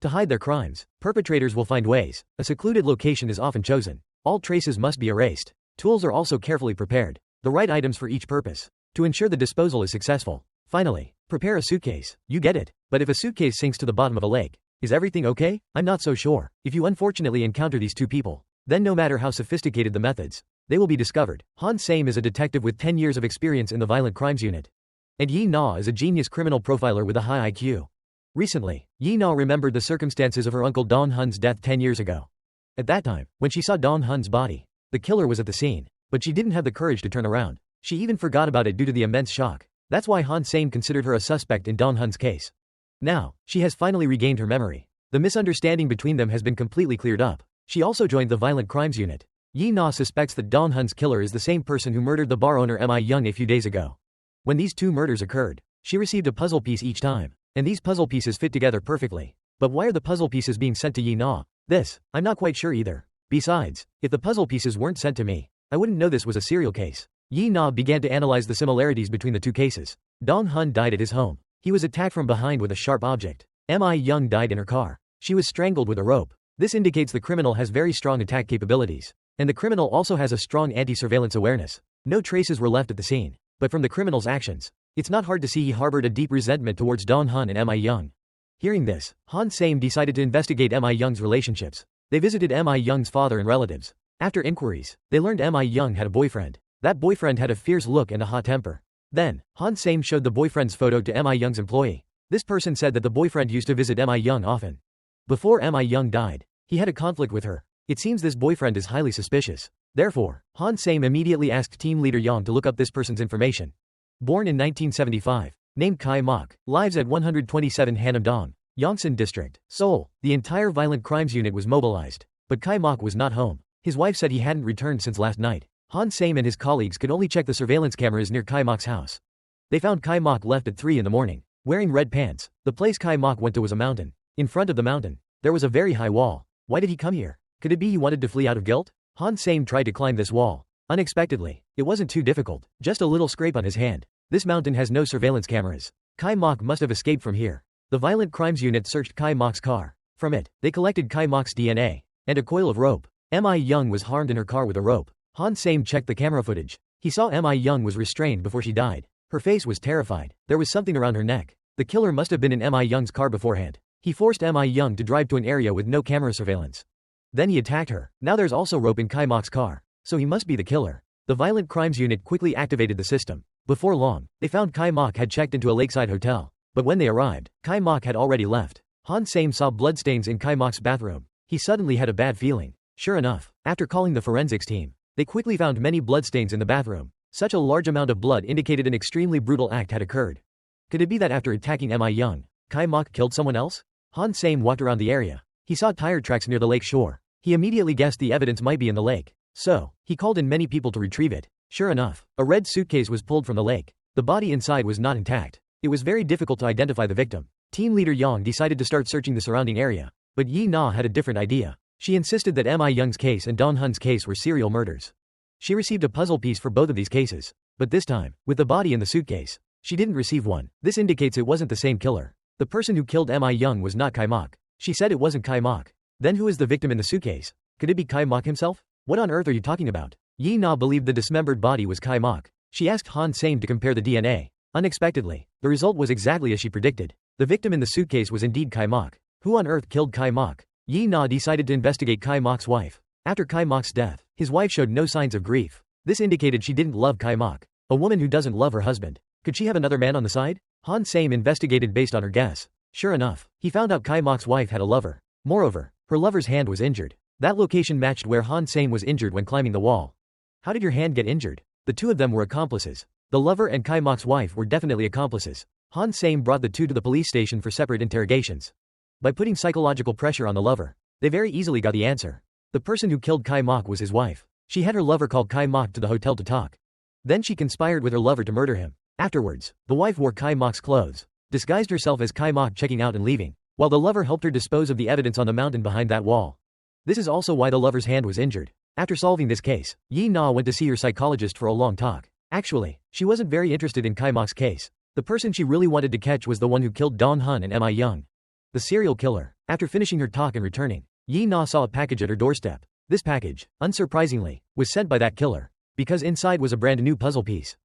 To hide their crimes, perpetrators will find ways. A secluded location is often chosen. All traces must be erased. Tools are also carefully prepared. The right items for each purpose. To ensure the disposal is successful. Finally, prepare a suitcase. You get it. But if a suitcase sinks to the bottom of a lake, is everything okay? I'm not so sure. If you unfortunately encounter these two people, then no matter how sophisticated the methods, they will be discovered. Han Same is a detective with 10 years of experience in the Violent Crimes Unit. And Yi Na is a genius criminal profiler with a high IQ. Recently, Yi Na remembered the circumstances of her uncle Dong Hun's death 10 years ago. At that time, when she saw Dong Hun's body, the killer was at the scene, but she didn't have the courage to turn around. She even forgot about it due to the immense shock. That's why Han Same considered her a suspect in Dong Hun's case. Now, she has finally regained her memory. The misunderstanding between them has been completely cleared up. She also joined the Violent Crimes Unit. Yi Na suspects that Dong Hun's killer is the same person who murdered the bar owner Mi Young a few days ago. When these two murders occurred, she received a puzzle piece each time, and these puzzle pieces fit together perfectly. But why are the puzzle pieces being sent to Yi Na? I'm not quite sure either. Besides, if the puzzle pieces weren't sent to me, I wouldn't know this was a serial case. Yi Na began to analyze the similarities between the two cases. Dong Hun died at his home. He was attacked from behind with a sharp object. Mi Young died in her car. She was strangled with a rope. This indicates the criminal has very strong attack capabilities. And the criminal also has a strong anti-surveillance awareness. No traces were left at the scene. But from the criminal's actions, it's not hard to see he harbored a deep resentment towards Dong Hun and Mi Young. Hearing this, Han Same decided to investigate Mi Young's relationships. They visited Mi Young's father and relatives. After inquiries, they learned Mi Young had a boyfriend. That boyfriend had a fierce look and a hot temper. Then, Han Same showed the boyfriend's photo to Mi Young's employee. This person said that the boyfriend used to visit Mi Young often. Before Mi Young died, he had a conflict with her. It seems this boyfriend is highly suspicious. Therefore, Han Same immediately asked team leader Yang to look up this person's information. Born in 1975, named Kai Mok, lives at 127 Hanam-dong, Yongsan District, Seoul. The entire Violent Crimes Unit was mobilized, but Kai Mok was not home. His wife said he hadn't returned since last night. Han Same and his colleagues could only check the surveillance cameras near Kai Mok's house. They found Kai Mok left at 3 in the morning, wearing red pants. The place Kai Mok went to was a mountain. In front of the mountain, there was a very high wall. Why did he come here? Could it be he wanted to flee out of guilt? Han Same tried to climb this wall. Unexpectedly, it wasn't too difficult, just a little scrape on his hand. This mountain has no surveillance cameras. Kai Mok must have escaped from here. The Violent Crimes Unit searched Kai Mok's car. From it, they collected Kai Mok's DNA and a coil of rope. Mi Young was harmed in her car with a rope. Han Same checked the camera footage. He saw Mi Young was restrained before she died. Her face was terrified. There was something around her neck. The killer must have been in Mi Young's car beforehand. He forced Mi Young to drive to an area with no camera surveillance. Then he attacked her. Now there's also rope in Kai Mok's car. So he must be the killer. The Violent Crimes Unit quickly activated the system. Before long, they found Kai Mok had checked into a lakeside hotel. But when they arrived, Kai Mok had already left. Han Same saw bloodstains in Kai Mok's bathroom. He suddenly had a bad feeling. Sure enough, after calling the forensics team, they quickly found many bloodstains in the bathroom. Such a large amount of blood indicated an extremely brutal act had occurred. Could it be that after attacking Mi Young, Kai Mok killed someone else? Han Same walked around the area. He saw tire tracks near the lake shore. He immediately guessed the evidence might be in the lake. So, he called in many people to retrieve it. Sure enough, a red suitcase was pulled from the lake. The body inside was not intact. It was very difficult to identify the victim. Team leader Yang decided to start searching the surrounding area. But Yi Na had a different idea. She insisted that Mi Young's case and Dong Hun's case were serial murders. She received a puzzle piece for both of these cases. But this time, with the body in the suitcase, she didn't receive one. This indicates it wasn't the same killer. The person who killed Mi Young was not Kai Mok. She said it wasn't Kai Mok. Then who is the victim in the suitcase? Could it be Kai Mok himself? What on earth are you talking about? Yi Na believed the dismembered body was Kai Mok. She asked Han Same to compare the DNA. Unexpectedly, the result was exactly as she predicted. The victim in the suitcase was indeed Kai Mok. Who on earth killed Kai Mok? Yi Na decided to investigate Kai Mok's wife. After Kai Mok's death, his wife showed no signs of grief. This indicated she didn't love Kai Mok. A woman who doesn't love her husband. Could she have another man on the side? Han Same investigated based on her guess. Sure enough, he found out Kai Mok's wife had a lover. Moreover, her lover's hand was injured. That location matched where Han Same was injured when climbing the wall. How did your hand get injured? The two of them were accomplices. The lover and Kai Mok's wife were definitely accomplices. Han Same brought the two to the police station for separate interrogations. By putting psychological pressure on the lover, they very easily got the answer. The person who killed Kai Mok was his wife. She had her lover call Kai Mok to the hotel to talk. Then she conspired with her lover to murder him. Afterwards, the wife wore Kai Mok's clothes, disguised herself as Kai Mok checking out and leaving, while the lover helped her dispose of the evidence on the mountain behind that wall. This is also why the lover's hand was injured. After solving this case, Yi Na went to see her psychologist for a long talk. Actually, she wasn't very interested in Kai Mok's case. The person she really wanted to catch was the one who killed Dong Hun and Mi Young. The serial killer. After finishing her talk and returning, Yi Na saw a package at her doorstep. This package, unsurprisingly, was sent by that killer. Because inside was a brand new puzzle piece.